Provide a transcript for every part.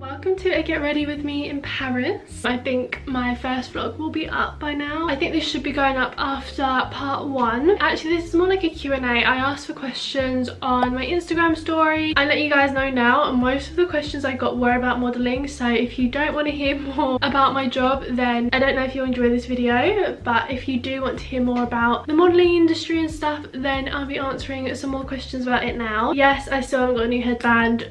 Welcome to a Get Ready With Me in Paris. I think my first vlog will be up by now. I think this should be going up after part 1. Actually, this is more like a Q&A. I asked for questions on my Instagram story. I let you guys know now, most of the questions I got were about modelling. So if you don't want to hear more about my job, then I don't know if you'll enjoy this video. But if you do want to hear more about the modelling industry and stuff, then I'll be answering some more questions about it now. Yes, I still haven't got a new headband.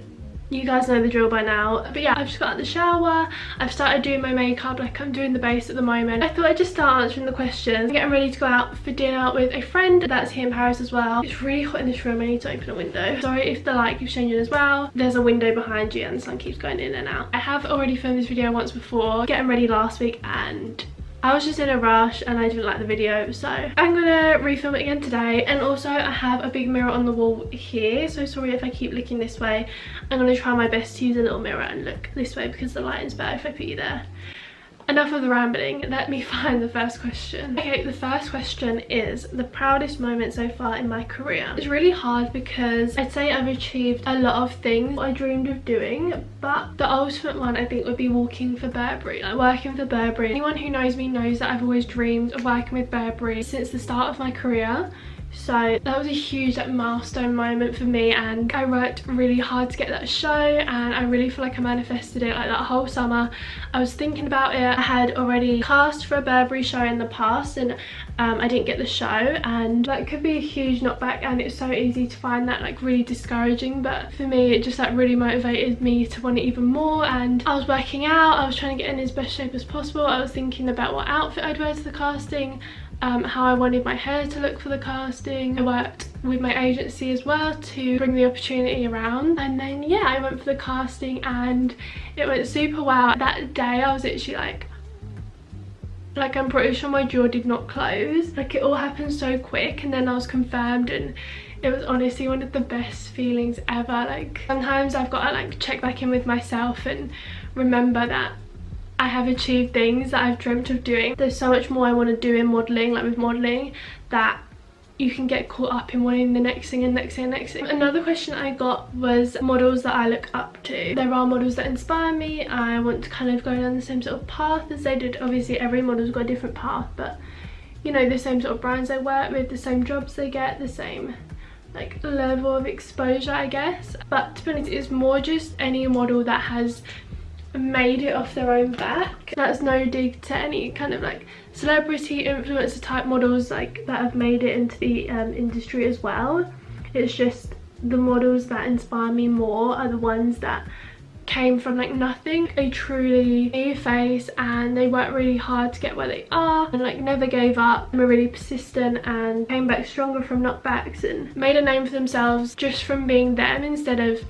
You guys know the drill by now. But yeah, I've just got out of the shower. I've started doing my makeup, like I'm doing the base at the moment. I thought I'd just start answering the questions. I'm getting ready to go out for dinner with a friend that's here in Paris as well. It's really hot in this room. I need to open a window. Sorry if the light keeps changing as well. There's a window behind you and the sun keeps going in and out. I have already filmed this video once before, getting ready last week, and I was just in a rush and I didn't like the video, so I'm gonna refilm it again today. And also I have a big mirror on the wall here, so sorry if I keep looking this way. I'm gonna try my best to use a little mirror and look this way because the lighting's better if I put you there. Enough of the rambling, let me find the first question. Okay, the first question is the proudest moment so far in my career. It's really hard because I'd say I've achieved a lot of things I dreamed of doing, but the ultimate one I think would be working for Burberry, like working for Burberry. Anyone who knows me knows that I've always dreamed of working with Burberry since the start of my career. So that was a huge milestone moment for me, and I worked really hard to get that show, and I really feel like I manifested it. Like that whole summer I was thinking about it. I had already cast for a Burberry show in the past, and I didn't get the show, and that could be a huge knockback, and it's so easy to find that like really discouraging. But for me it just like really motivated me to want it even more, and I was working out, I was trying to get in as best shape as possible. I was thinking about what outfit I'd wear to the casting, how I wanted my hair to look for the casting. I worked with my agency as well to bring the opportunity around, and then yeah, I went for the casting and it went super well. That day I was literally like I'm pretty sure my jaw did not close. Like it all happened so quick, and then I was confirmed, and it was honestly one of the best feelings ever. Like sometimes I've got to like check back in with myself and remember that I have achieved things that I've dreamt of doing. There's so much more I want to do in modelling, like with modelling, that you can get caught up in wanting the next thing and next thing and next thing. Another question I got was models that I look up to. There are models that inspire me. I want to kind of go down the same sort of path as they did. Obviously every model's got a different path, but you know, the same sort of brands they work with, the same jobs they get, the same like level of exposure, I guess. But to be honest, it's more just any model that has made it off their own back. That's no dig to any kind of like celebrity influencer type models like that have made it into the industry as well. It's just the models that inspire me more are the ones that came from like nothing. They truly new face, and they work really hard to get where they are, and like never gave up, and were really persistent and came back stronger from knockbacks and made a name for themselves just from being them, instead of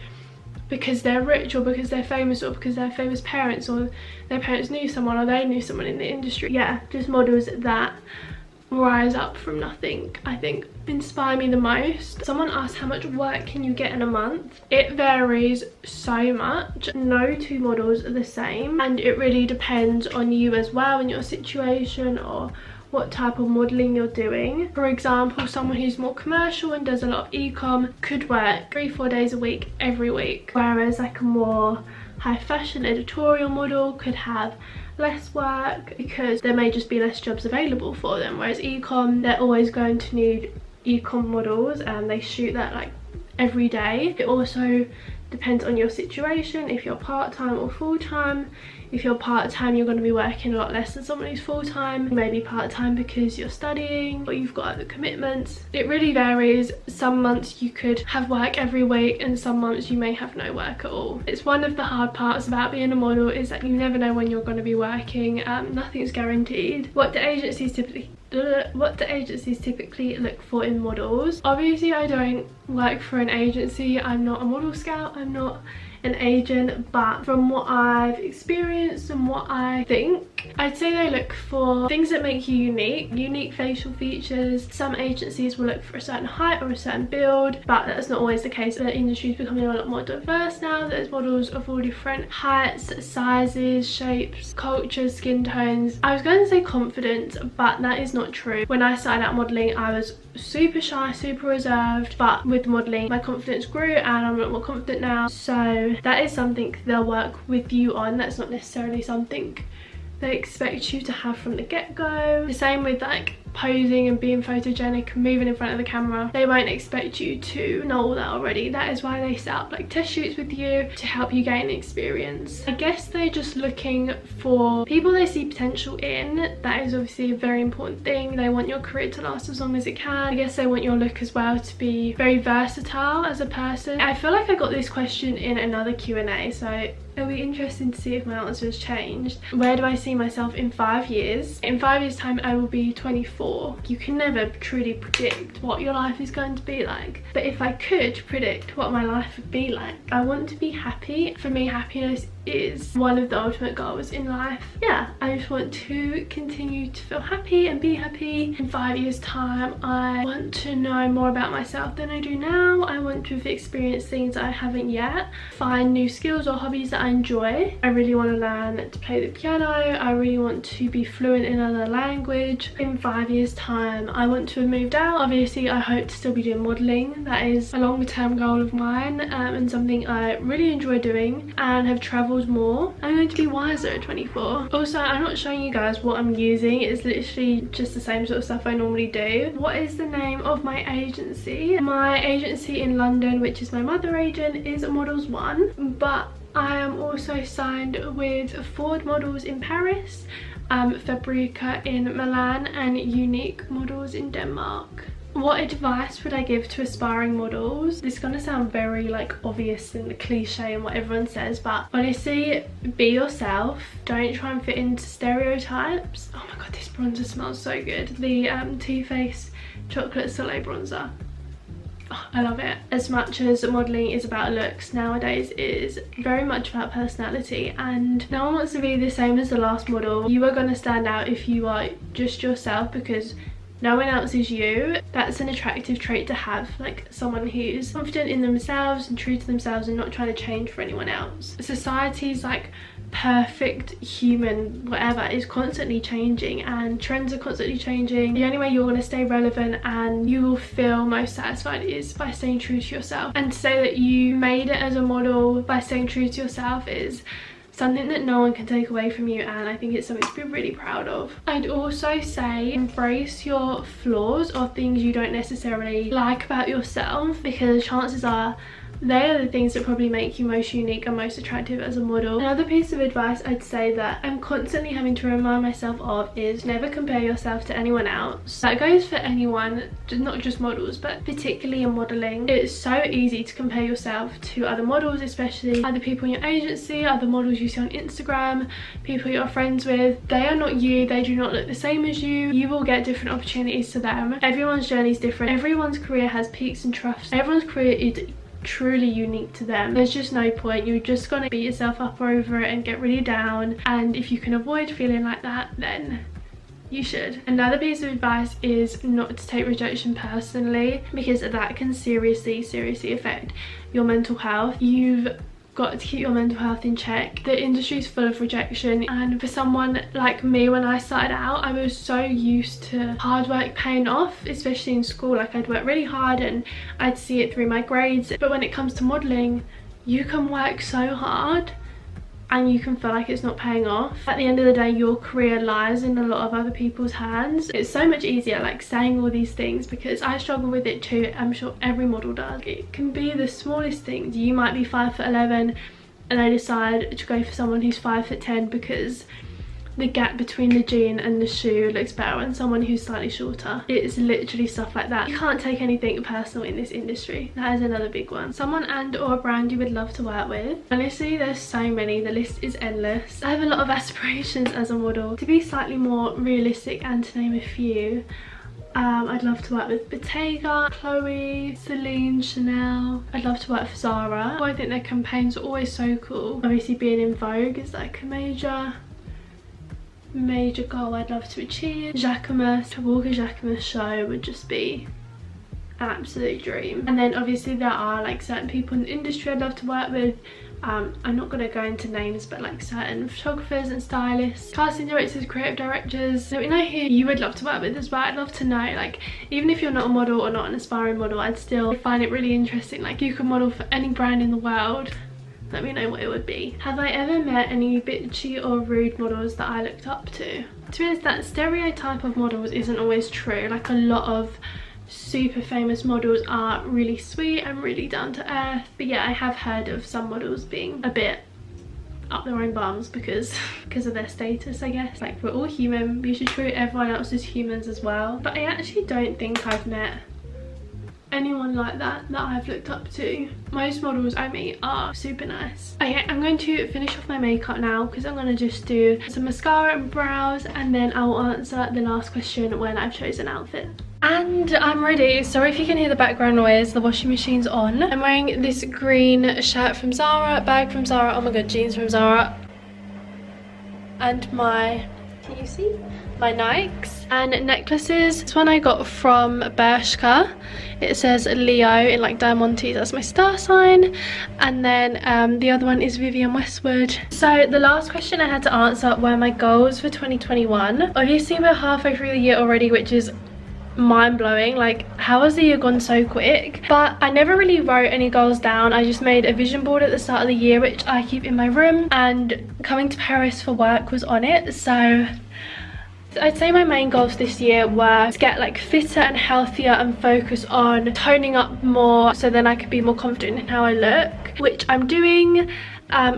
because they're rich or because they're famous or because they're famous parents or their parents knew someone or they knew someone in the industry. Yeah, just models that rise up from nothing, I think inspire me the most. Someone asked how much work can you get in a month. It varies so much. No two models are the same, and it really depends on you as well and your situation or what type of modelling you're doing. For example, someone who's more commercial and does a lot of e-com could work 3-4 days a week every week, whereas like a more high fashion editorial model could have less work because there may just be less jobs available for them. Whereas e-com, they're always going to need e-com models, and they shoot that like every day. It also depends on your situation, if you're part-time or full-time. If you're part-time, you're going to be working a lot less than someone who's full-time. You may be part-time because you're studying or you've got other commitments. It really varies. Some months you could have work every week, and some months you may have no work at all. It's one of the hard parts about being a model, is that you never know when you're going to be working. Nothing's guaranteed. What do agencies typically look for in models? Obviously I don't work for an agency. I'm not a model scout, I'm not an agent, but from what I've experienced and what I think, I'd say they look for things that make you unique facial features. Some agencies will look for a certain height or a certain build, but that's not always the case. The industry is becoming a lot more diverse now. There's models of all different heights, sizes, shapes, cultures, skin tones. I was going to say confidence, but that is not true. When I started out modelling, I was super shy, super reserved, but with modelling my confidence grew and I'm a lot more confident now. So that is something they'll work with you on. That's not necessarily something they expect you to have from the get-go. The same with like posing and being photogenic and moving in front of the camera. They won't expect you to know all that already. That is why they set up like test shoots with you to help you gain experience. I guess they're just looking for people they see potential in. That is obviously a very important thing. They want your career to last as long as it can. I guess they want your look as well to be very versatile as a person. I feel like I got this question in another Q&A, so it'll be interesting to see if my answer has changed. Where do I see myself in 5 years? In 5 years time I will be 24. You can never truly predict what your life is going to be like, but if I could predict what my life would be like, I want to be happy. For me, happiness is one of the ultimate goals in life. Yeah, I just want to continue to feel happy and be happy. In 5 years time I want to know more about myself than I do now. I want to have experienced things that I haven't yet, find new skills or hobbies that I enjoy. I really want to learn to play the piano. I really want to be fluent in another language. In 5 years time I want to have moved out. Obviously I hope to still be doing modelling. That is a longer term goal of mine, and something I really enjoy doing, and have travelled more. I'm going to be wiser at 24. Also, I'm not showing you guys what I'm using. It's literally just the same sort of stuff I normally do. What is the name of my agency? My agency in London, which is my mother agent, is Models One, but I am also signed with Ford Models in Paris, Fabrica in Milan, and Unique Models in Denmark. What advice would I give to aspiring models? This is gonna sound very like obvious and cliche and what everyone says, but honestly, be yourself. Don't try and fit into stereotypes. Oh my god, this bronzer smells so good. The Too Faced Chocolate Soleil bronzer. Oh, I love it. As much as modelling is about looks, nowadays it is very much about personality, and no one wants to be the same as the last model. You are going to stand out if you are just yourself, because no one else is you. That's an attractive trait to have, like someone who's confident in themselves and true to themselves and not trying to change for anyone else. Society's like perfect human whatever is constantly changing, and trends are constantly changing. The only way you're going to stay relevant and you will feel most satisfied is by staying true to yourself. And to say that you made it as a model by staying true to yourself is something that no one can take away from you, and I think it's something to be really proud of. I'd also say embrace your flaws or things you don't necessarily like about yourself, because chances are they are the things that probably make you most unique and most attractive as a model. Another piece of advice I'd say that I'm constantly having to remind myself of is never compare yourself to anyone else. That goes for anyone, not just models, but particularly in modelling. It's so easy to compare yourself to other models, especially other people in your agency, other models you see on Instagram, people you're friends with. They are not you. They do not look the same as you. You will get different opportunities to them. Everyone's journey is different. Everyone's career has peaks and troughs. Everyone's career is truly unique to them. There's just no point. You're just gonna beat yourself up over it and get really down, and if you can avoid feeling like that, then you should. Another piece of advice is not to take rejection personally, because that can seriously affect your mental health. You've got to keep your mental health in check. The industry is full of rejection, and for someone like me, when I started out, I was so used to hard work paying off, especially in school. Like, I'd work really hard and I'd see it through my grades, but when it comes to modelling, you can work so hard and you can feel like it's not paying off. At the end of the day, your career lies in a lot of other people's hands. It's so much easier like saying all these things, because I struggle with it too. I'm sure every model does. It can be the smallest things. You might be 5'11" and they decide to go for someone who's 5'10" because the gap between the jean and the shoe looks better on someone who's slightly shorter. It's literally stuff like that. You can't take anything personal in this industry. That is another big one. Someone and or a brand you would love to work with. Honestly, there's so many. The list is endless. I have a lot of aspirations as a model. To be slightly more realistic and to name a few, I'd love to work with Bottega, Chloe, Celine, Chanel. I'd love to work for Zara. I think their campaigns are always so cool. Obviously being in Vogue is like a major goal I'd love to achieve. Jacquemus, to walk a Jacquemus show would just be an absolute dream. And then obviously there are like certain people in the industry I'd love to work with. I'm not going to go into names, but like certain photographers and stylists, casting directors, creative directors. Let me know who you would love to work with as well. I'd love to know, like, even if you're not a model or not an aspiring model, I'd still find it really interesting. Like, you could model for any brand in the world. Let me know what it would be. Have I ever met any bitchy or rude models that I looked up to? To be honest, that stereotype of models isn't always true. Like, a lot of super famous models are really sweet and really down to earth, but yeah, I have heard of some models being a bit up their own bums because of their status, I guess. Like, we're all human, we should treat everyone else as humans as well. But I actually don't think I've met anyone like that I've looked up to. Most models I meet are super nice. Okay, I'm going to finish off my makeup now because I'm going to just do some mascara and brows, and then I'll answer the last question when I've chosen an outfit. And I'm ready. Sorry if you can hear the background noise, the washing machine's on. I'm wearing this green shirt from Zara, bag from Zara, oh my god, jeans from Zara, and my, can you see? My Nikes and necklaces. This one I got from Bershka. It says Leo in like diamantes, that's my star sign. And then the other one is Vivienne Westwood. So the last question I had to answer were my goals for 2021. Obviously we're halfway through the year already, which is mind-blowing. Like, how has the year gone so quick? But I never really wrote any goals down. I just made a vision board at the start of the year, which I keep in my room, and coming to Paris for work was on it. So I'd say my main goals this year were to get like fitter and healthier and focus on toning up more so then I could be more confident in how I look, which I'm doing.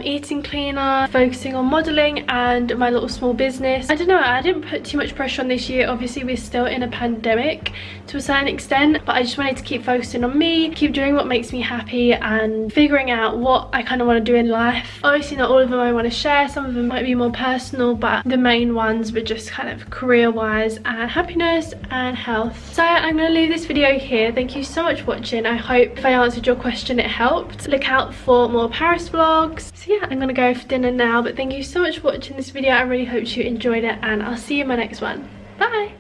Eating cleaner, focusing on modelling and my little small business. I don't know, I didn't put too much pressure on this year. Obviously we're still in a pandemic to a certain extent, but I just wanted to keep focusing on me, keep doing what makes me happy and figuring out what I kind of want to do in life. Obviously not all of them I want to share, some of them might be more personal, but the main ones were just kind of career wise and happiness and health. So I'm going to leave this video here. Thank you so much for watching. I hope if I answered your question it helped. Look out for more Paris vlogs. So yeah, I'm gonna go for dinner now, but thank you so much for watching this video. I really hope you enjoyed it, and I'll see you in my next one. Bye!